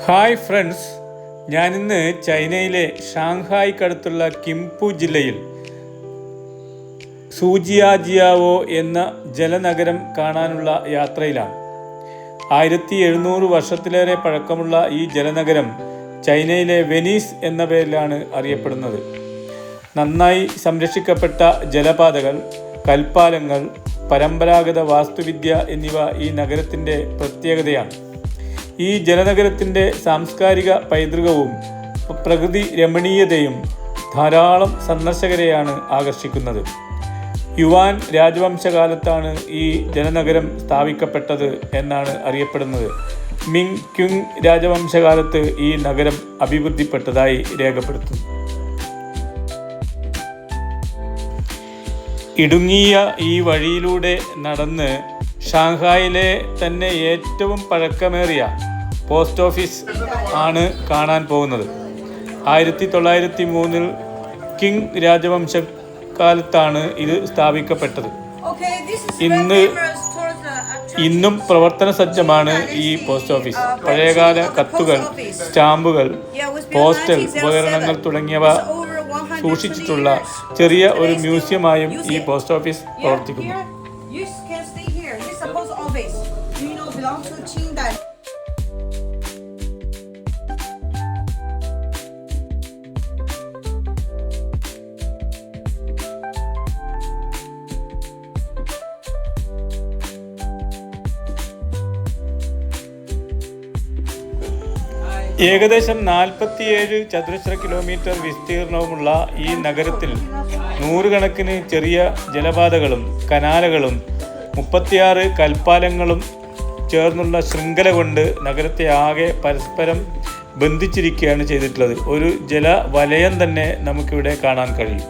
Hi friends, ഞാനിന്ന് ചൈനയിലെ ഷാങ്ഹായ്ക്കടുത്തുള്ള കിംപു ജില്ലയിൽ സൂജിയാജിയാവോ എന്ന ജലനഗരം കാണാനുള്ള യാത്രയിലാണ്. 1700 വർഷത്തിലേറെ പഴക്കമുള്ള ഈ ജലനഗരം ചൈനയിലെ വെനീസ് എന്ന പേരിലാണ് അറിയപ്പെടുന്നത്. നന്നായി സംരക്ഷിക്കപ്പെട്ട ജലപാതകൾ, കൽപ്പാലങ്ങൾ, പരമ്പരാഗത വാസ്തുവിദ്യ എന്നിവ ഈ നഗരത്തിൻ്റെ പ്രത്യേകതയാണ്. ഈ ജലനഗരത്തിൻ്റെ സാംസ്കാരിക പൈതൃകവും പ്രകൃതി രമണീയതയും ധാരാളം സന്ദർശകരെയാണ് ആകർഷിക്കുന്നത്. യുവാൻ രാജവംശകാലത്താണ് ഈ ജലനഗരം സ്ഥാപിക്കപ്പെട്ടത് എന്നാണ് അറിയപ്പെടുന്നത്. മിങ് ക്യുങ് രാജവംശകാലത്ത് ഈ നഗരം അഭിവൃദ്ധിപ്പെട്ടതായി രേഖപ്പെടുത്തുന്നു. ഇടുങ്ങിയ ഈ വഴിയിലൂടെ നടന്ന് ഷാങ്ഹായിലെ തന്നെ ഏറ്റവും പഴക്കമേറിയ പോസ്റ്റ് ഓഫീസ് ആണ് കാണാൻ പോകുന്നത്. 1903 കിങ് രാജവംശകാലത്താണ് ഇത് സ്ഥാപിക്കപ്പെട്ടത്. ഇന്നും പ്രവർത്തന സജ്ജമാണ് ഈ പോസ്റ്റ് ഓഫീസ്. പഴയകാല കത്തുകൾ, സ്റ്റാമ്പുകൾ, പോസ്റ്റൽ ഉപകരണങ്ങൾ തുടങ്ങിയവ സൂക്ഷിച്ചിട്ടുള്ള ചെറിയ ഒരു മ്യൂസിയമായും ഈ പോസ്റ്റ് ഓഫീസ് പ്രവർത്തിക്കുന്നു. ഏകദേശം 47 ചതുരശ്ര കിലോമീറ്റർ വിസ്തീർണവുമുള്ള ഈ നഗരത്തിൽ നൂറുകണക്കിന് ചെറിയ ജലപാതകളും കനാലുകളും 36 കൽപ്പാലങ്ങളും ചേർന്നുള്ള ശൃംഖല കൊണ്ട് നഗരത്തെ ആകെ പരസ്പരം ബന്ധിച്ചിരിക്കുകയാണ് ചെയ്തിട്ടുള്ളത്. ഒരു ജലവലയം തന്നെ നമുക്കിവിടെ കാണാൻ കഴിയും.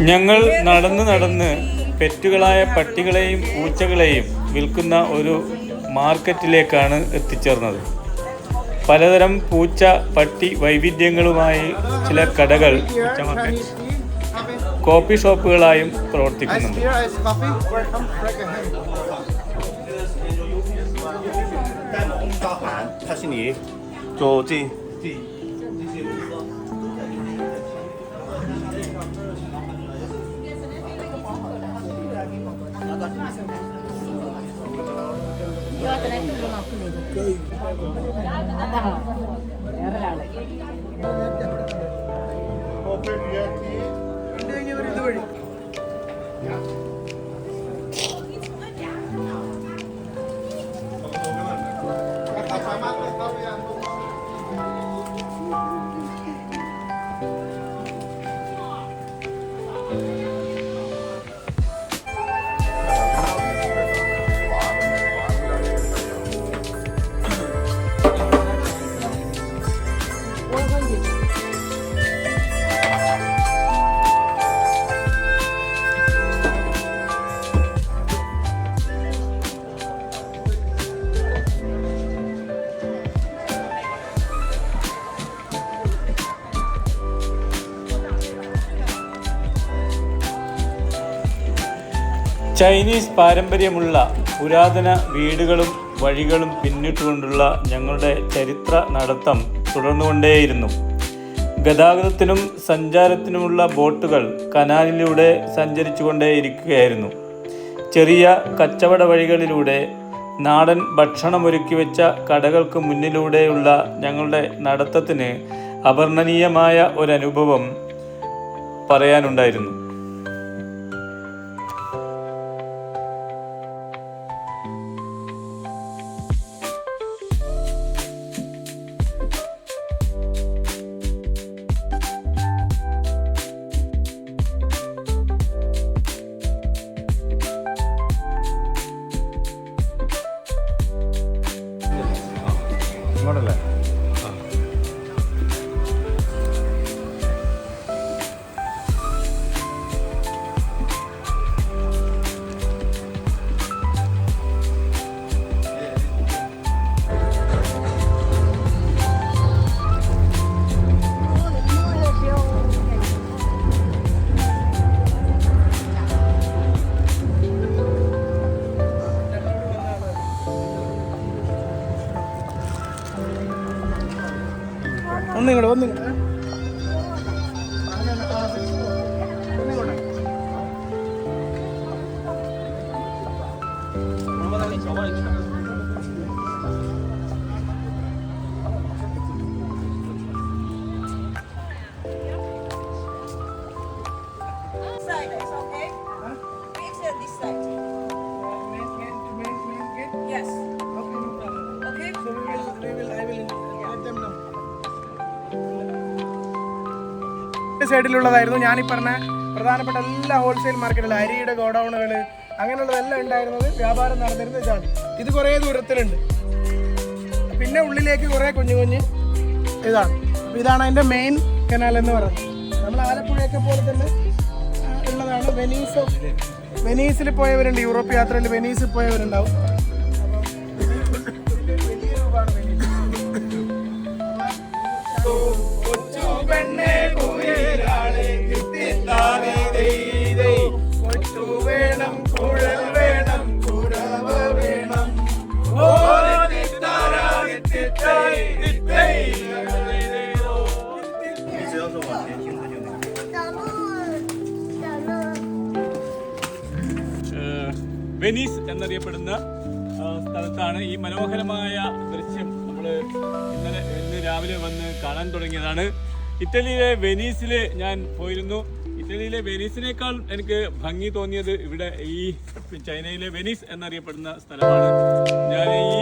ഞങ്ങൾ നടന്ന് പെറ്റുകളായ പട്ടികളെയും പൂച്ചകളെയും വിൽക്കുന്ന ഒരു മാർക്കറ്റിലേക്കാണ് എത്തിച്ചേർന്നത്. പലതരം പൂച്ച പട്ടി വൈവിധ്യങ്ങളുമായി ചില കടകൾ കോഫി ഷോപ്പുകളായും പ്രവർത്തിക്കുന്നുണ്ട്. ചൈനീസ് പാരമ്പര്യമുള്ള പുരാതന വീടുകളും വഴികളും പിന്നിട്ടുകൊണ്ടുള്ള ഞങ്ങളുടെ ചരിത്ര നടത്തം തുടർന്നുകൊണ്ടേയിരുന്നു. ഗതാഗതത്തിനും സഞ്ചാരത്തിനുമുള്ള ബോട്ടുകൾ കനാലിലൂടെ സഞ്ചരിച്ചുകൊണ്ടേയിരിക്കുകയായിരുന്നു. ചെറിയ കച്ചവട വഴികളിലൂടെ നാടൻ ഭക്ഷണമൊരുക്കി വെച്ച കടകൾക്ക് മുന്നിലൂടെയുള്ള ഞങ്ങളുടെ നടത്തത്തിന് അവർണ്ണനീയമായ ഒരനുഭവം പറയാനുണ്ടായിരുന്നു. ഇങ്ങോട്ടല്ലേ? ഒന്നിങ്ങോട്ട് സൈഡിലുള്ളതായിരുന്നു. ഞാനീ പറഞ്ഞ പ്രധാനപ്പെട്ട എല്ലാ ഹോൾസെയിൽ മാർക്കറ്റുകളും അരിയുടെ ഗോഡൗണുകൾ അങ്ങനെയുള്ളതെല്ലാം ഉണ്ടായിരുന്നത്, വ്യാപാരം നടന്നിരുന്നത് ഇതാണ്. ഇത് കുറേ ദൂരത്തിലുണ്ട്. പിന്നെ ഉള്ളിലേക്ക് കുറേ കുഞ്ഞു ഇതാണ്. അപ്പോൾ ഇതാണ് അതിൻ്റെ മെയിൻ കനാൽ എന്ന് പറയുന്നത്. നമ്മൾ ആലപ്പുഴയൊക്കെ പോലെ തന്നെ ഉള്ളതാണ്. വെനീസിൽ പോയവരുണ്ട്, യൂറോപ്പ് യാത്രയിൽ വെനീസിൽ പോയവരുണ്ടാവും. വെനീസ് എന്നറിയപ്പെടുന്ന സ്ഥലത്താണ് ഈ മനോഹരമായ ദൃശ്യം നമ്മൾ ഇന്ന് രാവിലെ വന്ന് കാണാൻ തുടങ്ങിയതാണ്. ഇറ്റലിയിലെ വെനീസിൽ ഞാൻ പോയിരുന്നു. ഇറ്റലിയിലെ വെനീസിനേക്കാൾ എനിക്ക് ഭംഗി തോന്നിയത് ഇവിടെ ഈ ചൈനയിലെ വെനീസ് എന്നറിയപ്പെടുന്ന സ്ഥലമാണ്. ഞാൻ ഈ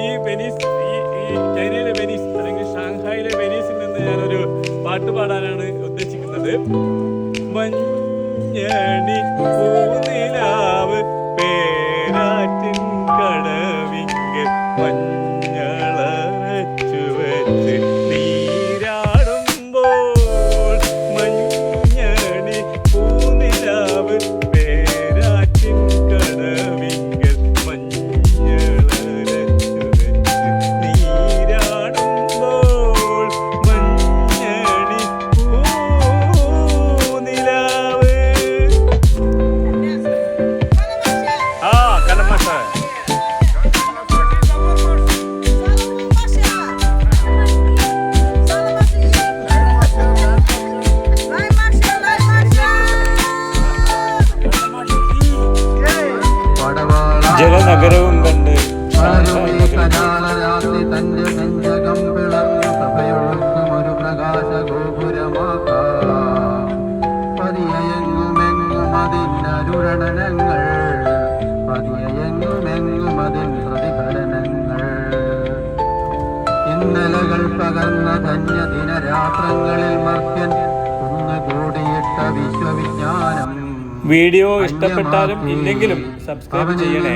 ചൈനയിലെ വെനീസ് അല്ലെങ്കിൽ ഷാങ്ഹായിലെ വെനീസിൽ നിന്ന് ഞാനൊരു പാട്ട് പാടാനാണ് ഉദ്ദേശിക്കുന്നത്. മഞ്ഞണി പൂനിലാവ് പേരാറ്റിൻ കടവിങ്കൽ മഞ്ഞളരച്ചു വെച്ച് നീരാടുമ്പോൾ മഞ്ഞണി പൂനിലാവ് പേരാറ്റിൻ കടവിങ്കൽ മഞ്ഞളരച്ചു വെച്ച് നീരാടുമ്പോൾ മഞ്ഞണി പൂനിലാവ്. ജലനഗരവും കണ്ട് ഇന്നലകൾ പകർന്ന ധന്യദിന രാത്രങ്ങളിൽ മർത്യൻ കുന്നുകൂടിയിട്ട വിശ്വവിജ്ഞാനം. വീഡിയോ ഇഷ്ടപ്പെട്ടാലും ഇല്ലെങ്കിലും സബ്സ്ക്രൈബ് ചെയ്യണേ.